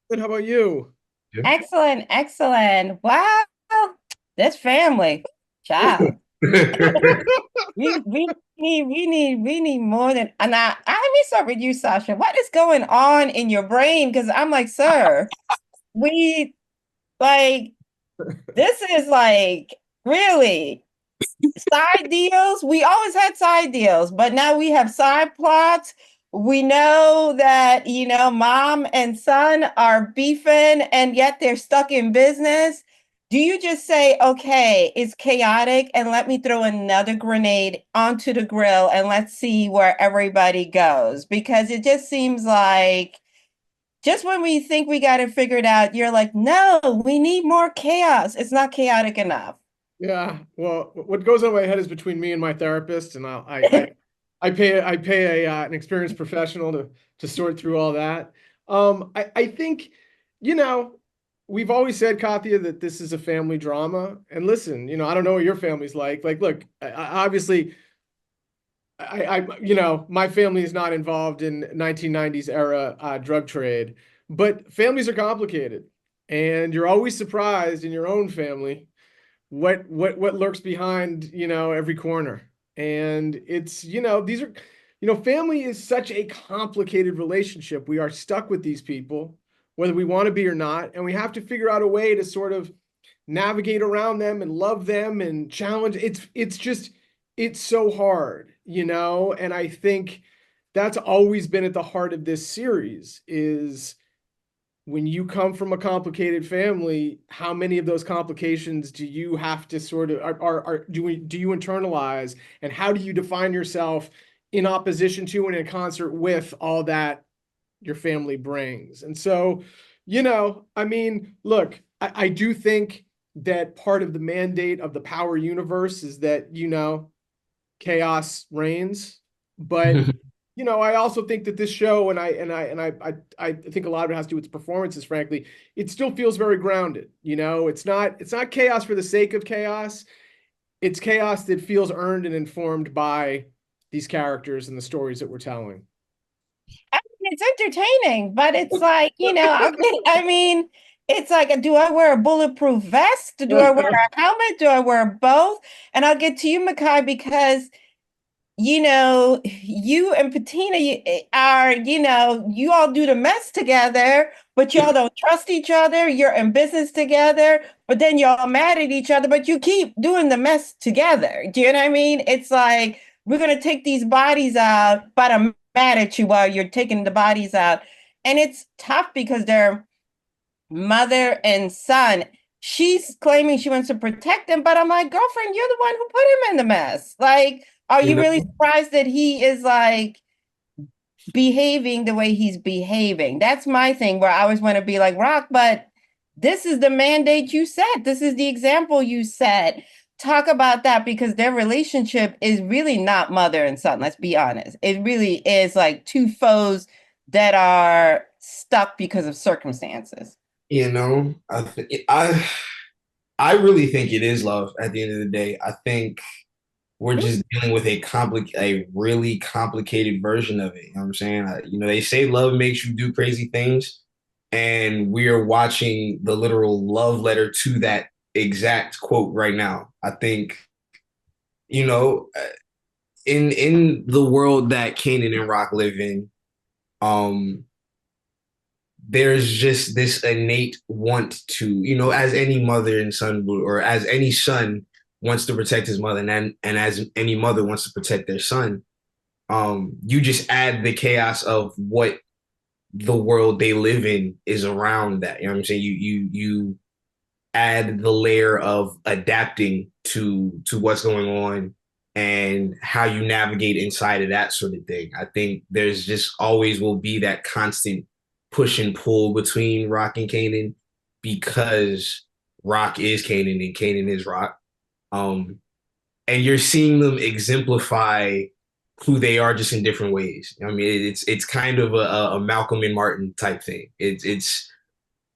Good. How about you? Yeah. Excellent, excellent. Wow, this family, child. We need more than. And let me start with you, Sasha. What is going on in your brain? Because I'm like, sir, we like this is like really side deals. We always had side deals, but now we have side plots. We know that, mom and son are beefing and yet they're stuck in business. Do you just say, okay, it's chaotic and let me throw another grenade onto the grill and let's see where everybody goes? Because it just seems like just when we think we got it figured out, you're like, no, we need more chaos. It's not chaotic enough. Yeah. Well, what goes on in my head is between me and my therapist, and I pay an experienced professional to sort through all that. I think, you know, we've always said, Katia, that this is a family drama. And listen, I don't know what your family's like. Like, look, obviously, my family is not involved in 1990s era drug trade, but families are complicated, and you're always surprised in your own family what lurks behind, every corner. And it's, these are, family is such a complicated relationship. We are stuck with these people, whether we want to be or not, and we have to figure out a way to sort of navigate around them and love them and challenge. It's so hard, and I think that's always been at the heart of this series is when you come from a complicated family, how many of those complications do you have to sort of do you internalize, and how do you define yourself in opposition to and in concert with all that your family brings? And so, I mean, look, I do think that part of the mandate of the power universe is that, chaos reigns, but I also think that this show, and I think a lot of it has to do with its performances, frankly, it still feels very grounded. It's not chaos for the sake of chaos. It's chaos that feels earned and informed by these characters and the stories that we're telling. I mean, it's entertaining, but it's like, I mean, it's like, do I wear a bulletproof vest? Do I wear a helmet? Do I wear both? And I'll get to you, Mekai, because you and Patina are, you all do the mess together, but y'all don't trust each other. You're in business together, but then y'all mad at each other, but you keep doing the mess together. Do you know what I mean? It's like, we're going to take these bodies out, but I'm mad at you while you're taking the bodies out. And it's tough because they're mother and son. She's claiming she wants to protect him, but I'm like, girlfriend, you're the one who put him in the mess. Like, are You you really know, surprised that he is like behaving the way he's behaving? That's my thing where I always want to be like, Rock, but this is the mandate you set. This is the example you set. Talk about that because their relationship is really not mother and son. Let's be honest. It really is like two foes that are stuck because of circumstances. I really think it is love at the end of the day. I think we're just dealing with a really complicated version of it. You know what I'm saying? They say love makes you do crazy things, and we are watching the literal love letter to that exact quote right now. I think, you know, in the world that Kanan and Raq live in, um, there's just this innate want to, as any mother and son would, or as any son wants to protect his mother, and as any mother wants to protect their son. You just add the chaos of what the world they live in is around that. You know what I'm saying? You add the layer of adapting to what's going on and how you navigate inside of that sort of thing. I think there's just always will be that constant push and pull between Raq and Kanan because Raq is Kanan and Kanan is Raq. Um, and you're seeing them exemplify who they are just in different ways. I mean, it's kind of a Malcolm and Martin type thing. It's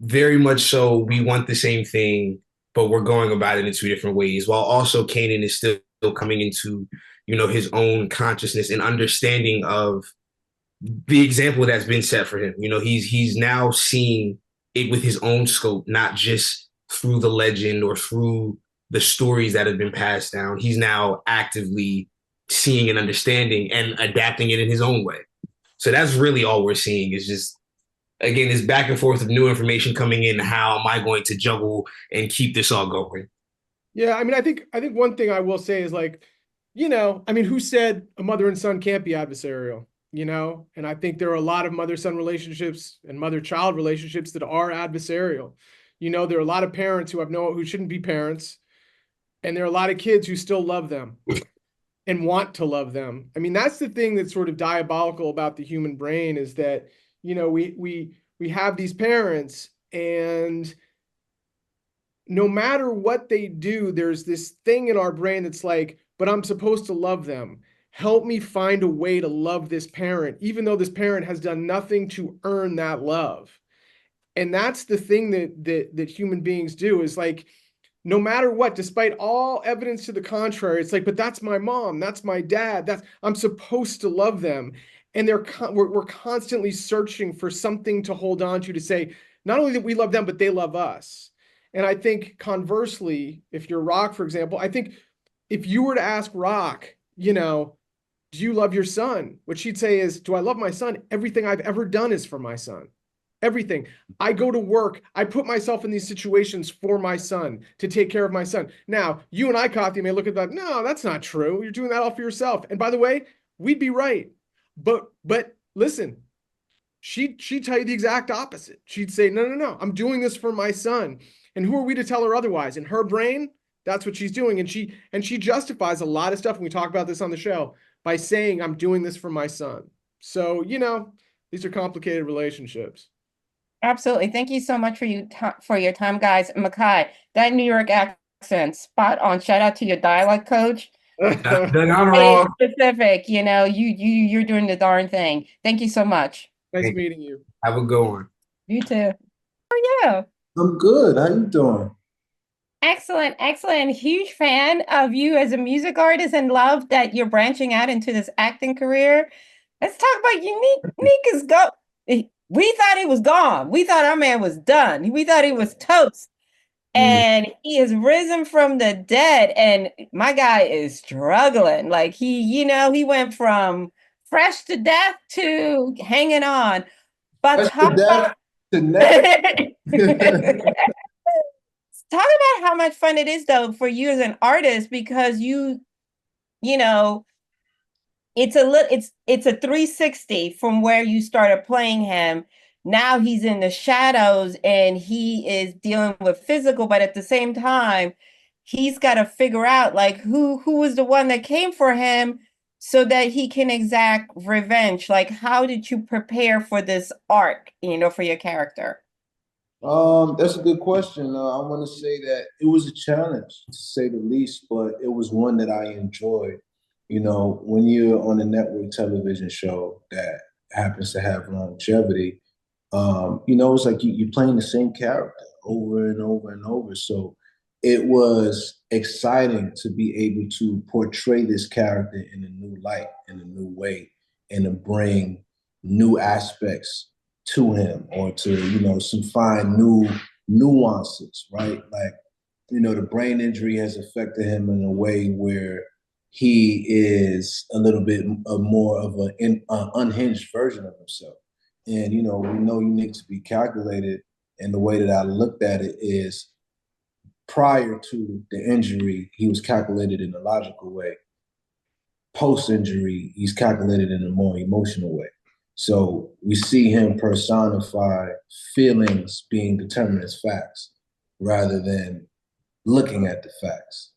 very much so we want the same thing, but we're going about it in two different ways. While also Kanan is still coming into, his own consciousness and understanding of the example that's been set for him. He's now seeing it with his own scope, not just through the legend or through the stories that have been passed down. He's now actively seeing and understanding and adapting it in his own way. So that's really all we're seeing is just, again, this back and forth of new information coming in. How am I going to juggle and keep this all going? Yeah, I mean, I think one thing I will say is like, I mean, who said a mother and son can't be adversarial? And I think there are a lot of mother-son relationships and mother-child relationships that are adversarial. There are a lot of parents who shouldn't be parents, and there are a lot of kids who still love them and want to love them. I mean, that's the thing that's sort of diabolical about the human brain is that, we have these parents, and no matter what they do, there's this thing in our brain that's like, but I'm supposed to love them. Help me find a way to love this parent, even though this parent has done nothing to earn that love. And that's the thing that human beings do is like, no matter what, despite all evidence to the contrary, it's like, but that's my mom, that's my dad, I'm supposed to love them. And we're constantly searching for something to hold on to say, not only that we love them, but they love us. And I think conversely, if you're Rock, for example, I think if you were to ask Rock, do you love your son? What she'd say is, do I love my son? Everything I've ever done is for my son. Everything. I go to work. I put myself in these situations for my son, to take care of my son. Now, you and I, Kathy, may look at that. No, that's not true. You're doing that all for yourself. And by the way, we'd be right. But listen, she'd tell you the exact opposite. She'd say, no, no, no, I'm doing this for my son. And who are we to tell her otherwise? In her brain, that's what she's doing. And she justifies a lot of stuff. And we talk about this on the show by saying, I'm doing this for my son. So, these are complicated relationships. Absolutely. Thank you so much for your time, guys. Mekai, that New York accent, spot on. Shout out to your dialect coach. Done I'm It's wrong. specific, you're doing the darn thing. Thank you so much. Nice meeting you. Have a good one. You too. Oh yeah. I'm good. How you doing? Excellent, excellent. Huge fan of you as a music artist and love that you're branching out into this acting career. Let's talk about Unique. Unique is go. We thought he was gone. We thought our man was done. We thought he was toast. And he has risen from the dead. And my guy is struggling. Like he went from fresh to death to hanging on. But That's talk the about death to next. talk about how much fun it is though for you as an artist because you know it's a 360 from where you started playing him. Now he's in the shadows and he is dealing with physical, but at the same time, he's got to figure out like who was the one that came for him so that he can exact revenge. Like, how did you prepare for this arc, for your character? That's a good question. I want to say that it was a challenge to say the least, but it was one that I enjoyed. When you're on a network television show that happens to have longevity, it's like you're playing the same character over and over and over. So it was exciting to be able to portray this character in a new light, in a new way, and to bring new aspects to him or to, some fine new nuances, right? Like, the brain injury has affected him in a way where he is a little bit more of an unhinged version of himself. And, we know you need to be calculated. And the way that I looked at it is prior to the injury, he was calculated in a logical way. Post-injury, he's calculated in a more emotional way. So we see him personify feelings being determined as facts rather than looking at the facts,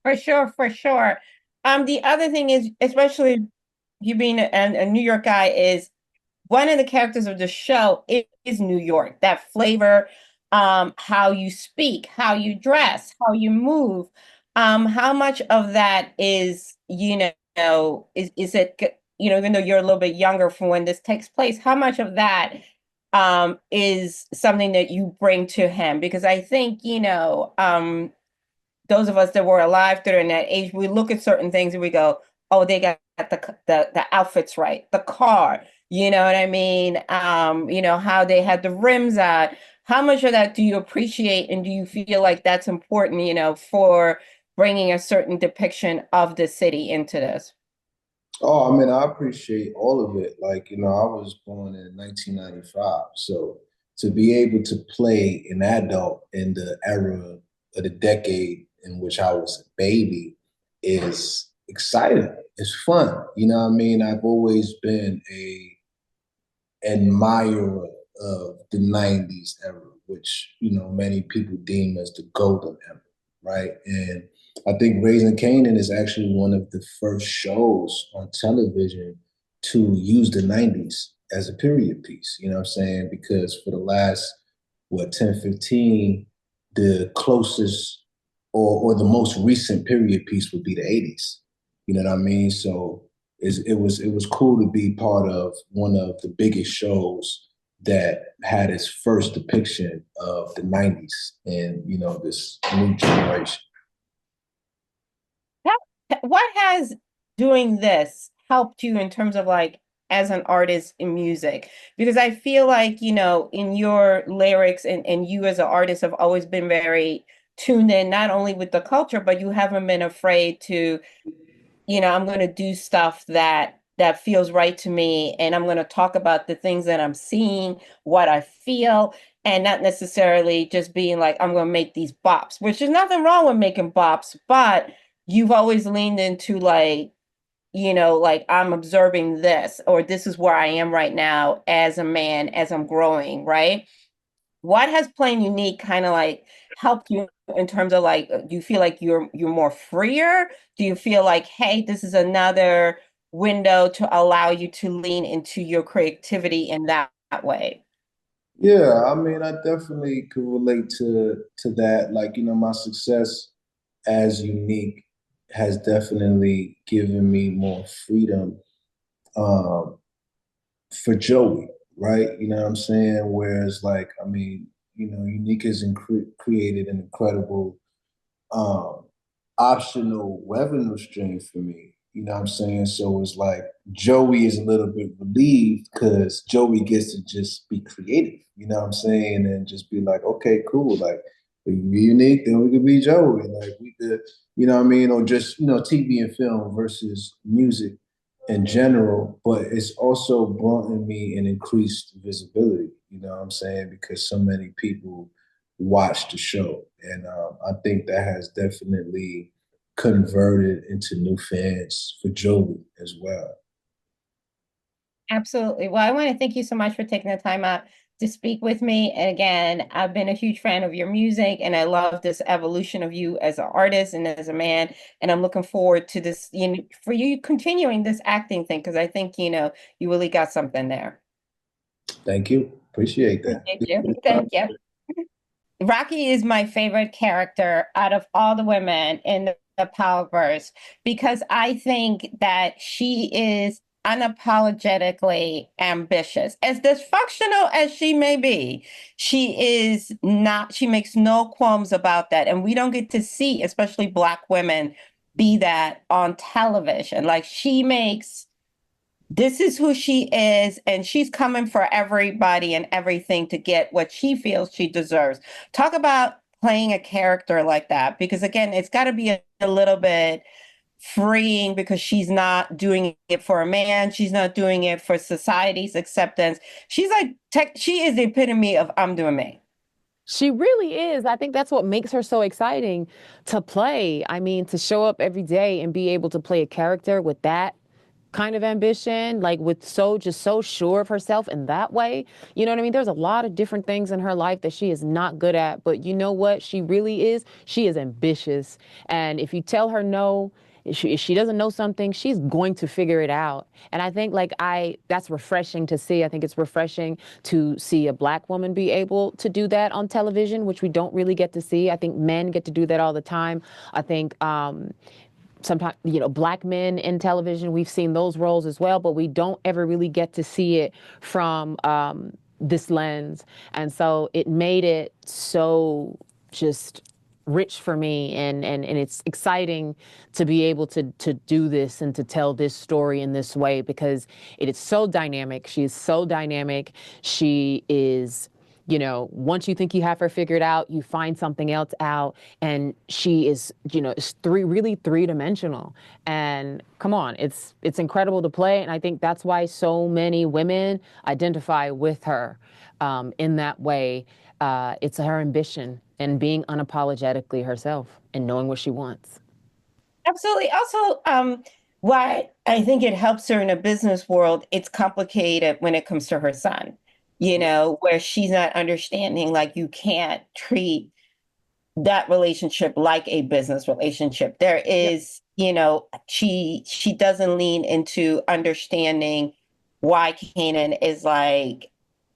For sure, for sure. The other thing is, especially you being a New York guy, is one of the characters of the show is New York. That flavor, how you speak, how you dress, how you move. How much of that is, is it, even though you're a little bit younger from when this takes place, how much of that is something that you bring to him? Because I think, those of us that were alive during that age, we look at certain things and we go, oh, they got the outfits right, the car, You know what I mean? How they had the rims out. How much of that do you appreciate, and do you feel like that's important, for bringing a certain depiction of the city into this? Oh, I mean, I appreciate all of it. Like, I was born in 1995. So to be able to play an adult in the era of the decade in which I was a baby is exciting. It's fun. You know what I mean? I've always been a admirer of the 90s era, which, many people deem as the golden era, right? And I think Raising Kanan is actually one of the first shows on television to use the 90s as a period piece, you know what I'm saying? Because for the last, 10, 15, the closest or the most recent period piece would be the 80s. You know what I mean? So it was cool to be part of one of the biggest shows that had its first depiction of the 90s and this new generation. What has doing this helped you in terms of like as an artist in music? Because I feel like, in your lyrics and you as an artist have always been very tuned in, not only with the culture, but you haven't been afraid to, I'm going to do stuff that feels right to me, and I'm going to talk about the things that I'm seeing, what I feel, and not necessarily just being like, I'm going to make these bops, which is nothing wrong with making bops, but you've always leaned into like, like I'm observing this, or this is where I am right now as a man, as I'm growing, right? What has playing unique kind of like helped you in terms of like, do you feel like you're more freer? Do you feel like, hey, this is another window to allow you to lean into your creativity in that way? Yeah, I mean, I definitely could relate to that. Like, my success as unique has definitely given me more freedom um, for Joey, right? You know what I'm saying? Whereas, like, I mean, Unique has created an incredible um, optional revenue stream for me. You know what I'm saying? So it's like Joey is a little bit relieved because Joey gets to just be creative. You know what I'm saying? And just be like, okay, cool. Like, we can be Unique, then we could be Joey. Like, we could, you know what I mean? Or just, TV and film versus music in general. But it's also brought in me an increased visibility. You know what I'm saying? Because so many people watch the show. And I think that has definitely converted into new fans for Joey as well. Absolutely. Well, I want to thank you so much for taking the time out to speak with me. And again, I've been a huge fan of your music, and I love this evolution of you as an artist and as a man. And I'm looking forward to this, for you continuing this acting thing, because I think, you really got something there. Thank you. Appreciate that. Thank you. Thank you. Rocky is my favorite character out of all the women in the Powerverse because I think that she is unapologetically ambitious. As dysfunctional as she may be, she is not, she makes no qualms about that. And we don't get to see, especially Black women, be that on television. Like she makes this is who she is, and she's coming for everybody and everything to get what she feels she deserves. Talk about playing a character like that, because again, it's got to be a little bit freeing because she's not doing it for a man. She's not doing it for society's acceptance. She's like, she is the epitome of I'm doing me. She really is. I think that's what makes her so exciting to play. I mean, to show up every day and be able to play a character with that kind of ambition, like with so sure of herself in that way. You know what I mean? There's a lot of different things in her life that she is not good at, but you know what she really is? She is ambitious. And if you tell her no, if she doesn't know something, she's going to figure it out. And I think that's refreshing to see. I think it's refreshing to see a Black woman be able to do that on television, which we don't really get to see. I think men get to do that all the time. I think, sometimes, Black men in television, we've seen those roles as well, but we don't ever really get to see it from this lens. And so it made it so just rich for me, and it's exciting to be able to do this and to tell this story in this way, because it is so dynamic. She is so dynamic. She is, you know, once you think you have her figured out, you find something else out, and she is, you know, is really three-dimensional. And come on, it's incredible to play, and I think that's why so many women identify with her in that way. It's her ambition and being unapologetically herself and knowing what she wants. Absolutely. Also, why I think it helps her in a business world, it's complicated when it comes to her son, you know, where she's not understanding, like, you can't treat that relationship like a business relationship. There is, you know, she doesn't lean into understanding why Kanan is like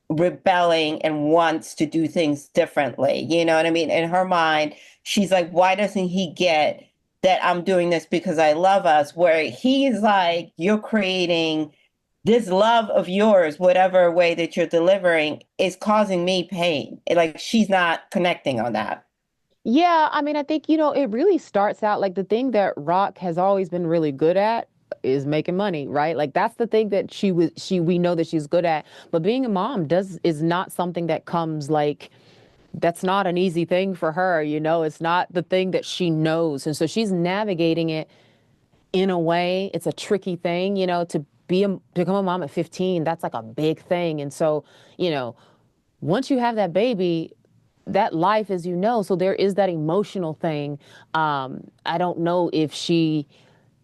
rebelling and wants to do things differently. You know what I mean? In her mind, she's like, why doesn't he get that I'm doing this because I love us? Where he's like, you're creating this love of yours, whatever way that you're delivering, is causing me pain. Like, she's not connecting on that. Yeah, I mean, I think, you know, it really starts out like the thing that Rock has always been really good at is making money, right? Like that's the thing that we know that she's good at. But being a mom is not something that comes like, that's not an easy thing for her, you know, it's not the thing that she knows. And so she's navigating it in a way. It's a tricky thing, you know, to become a mom at 15, that's like a big thing. And so, you know, once you have that baby, that life, as you know, so there is that emotional thing. I don't know if she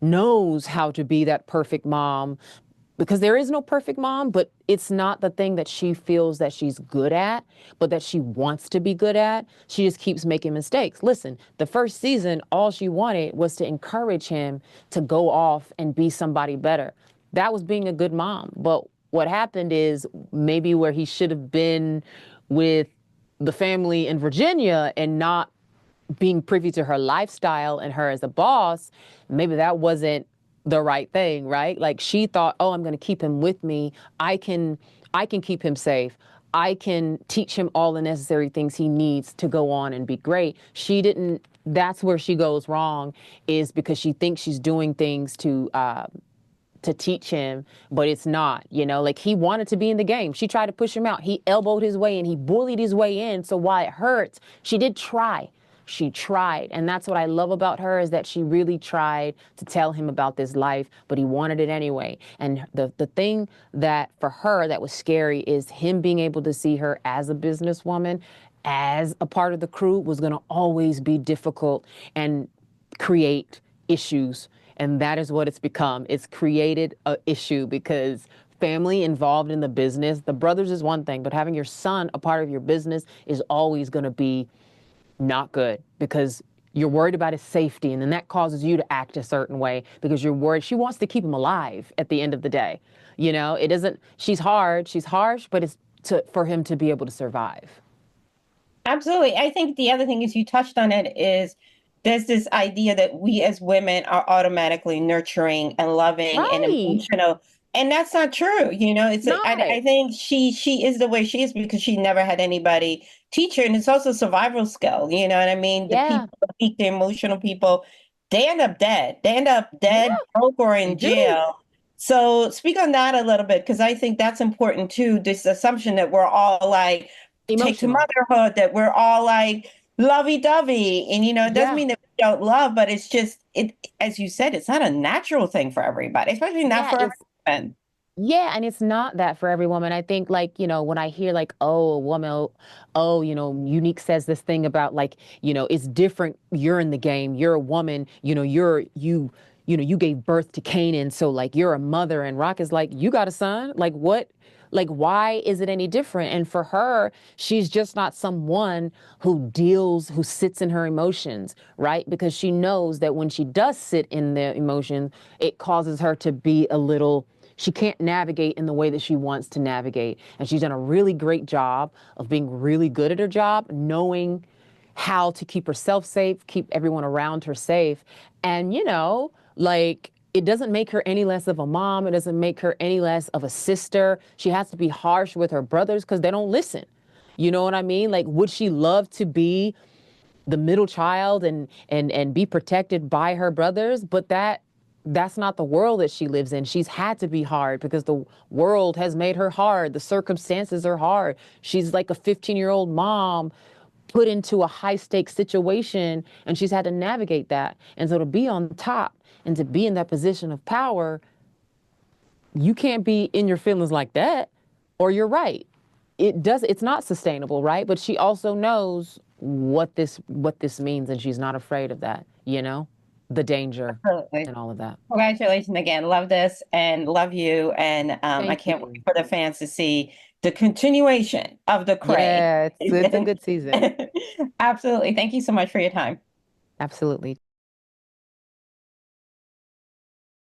knows how to be that perfect mom, because there is no perfect mom, but it's not the thing that she feels that she's good at, but that she wants to be good at. She just keeps making mistakes. Listen, the first season, all she wanted was to encourage him to go off and be somebody better. That was being a good mom. But what happened is maybe where he should have been with the family in Virginia and not being privy to her lifestyle and her as a boss, maybe that wasn't the right thing, right? Like she thought, oh, I'm going to keep him with me. I can keep him safe. I can teach him all the necessary things he needs to go on and be great. She didn't. That's where she goes wrong, is because she thinks she's doing things to teach him, but it's not, you know, like he wanted to be in the game. She tried to push him out. He elbowed his way in. He bullied his way in. So while it hurts, she did try. She tried. And that's what I love about her, is that she really tried to tell him about this life, but he wanted it anyway. And the thing that for her that was scary is him being able to see her as a businesswoman, as a part of the crew, was going to always be difficult and create issues. And that is what it's become. It's created an issue because family involved in the business, the brothers is one thing, but having your son a part of your business is always going to be not good, because you're worried about his safety. And then that causes you to act a certain way because you're worried. She wants to keep him alive at the end of the day. You know, it doesn't, she's harsh, but it's for him to be able to survive. Absolutely. I think the other thing is, you touched on it, is there's this idea that we as women are automatically nurturing and loving and emotional. And that's not true. You know, it's I think she is the way she is because she never had anybody teach her. And it's also a survival skill. You know what I mean? The people, the emotional people, they end up dead. They end up dead, broke, or in jail. So speak on that a little bit, because I think that's important too. This assumption that we're all like, take to motherhood, that we're all like lovey-dovey. And, you know, it doesn't mean that we don't love, but it's just, it, as you said, it's not a natural thing for everybody, especially not for every woman. Yeah, and it's not that for every woman. I think, like, you know, when I hear like, oh, a woman, oh, you know, Unique says this thing about like, you know, it's different. You're in the game. You're a woman. You know, you gave birth to Kanan, so like you're a mother. And Rock is like, you got a son. Like what? Like, why is it any different? And for her, she's just not someone who sits in her emotions, right? Because she knows that when she does sit in the emotion, it causes her to be she can't navigate in the way that she wants to navigate. And she's done a really great job of being really good at her job, knowing how to keep herself safe, keep everyone around her safe. And, you know, like, it doesn't make her any less of a mom. It doesn't make her any less of a sister. She has to be harsh with her brothers because they don't listen. You know what I mean? Like, would she love to be the middle child and be protected by her brothers, but that's not the world that she lives in. She's had to be hard because the world has made her hard. The circumstances are hard. She's like a 15-year-old mom put into a high stakes situation, and she's had to navigate that. And so to be on top and to be in that position of power, you can't be in your feelings like that, or you're right. It's not sustainable, right? But she also knows what this means, and she's not afraid of that, the danger Absolutely. and all of that. Congratulations again. Love this and love you. And I Thank can't you. wait for the fans to see the continuation of the Cray. Yeah, it's a good season. Absolutely. Thank you so much for your time. Absolutely.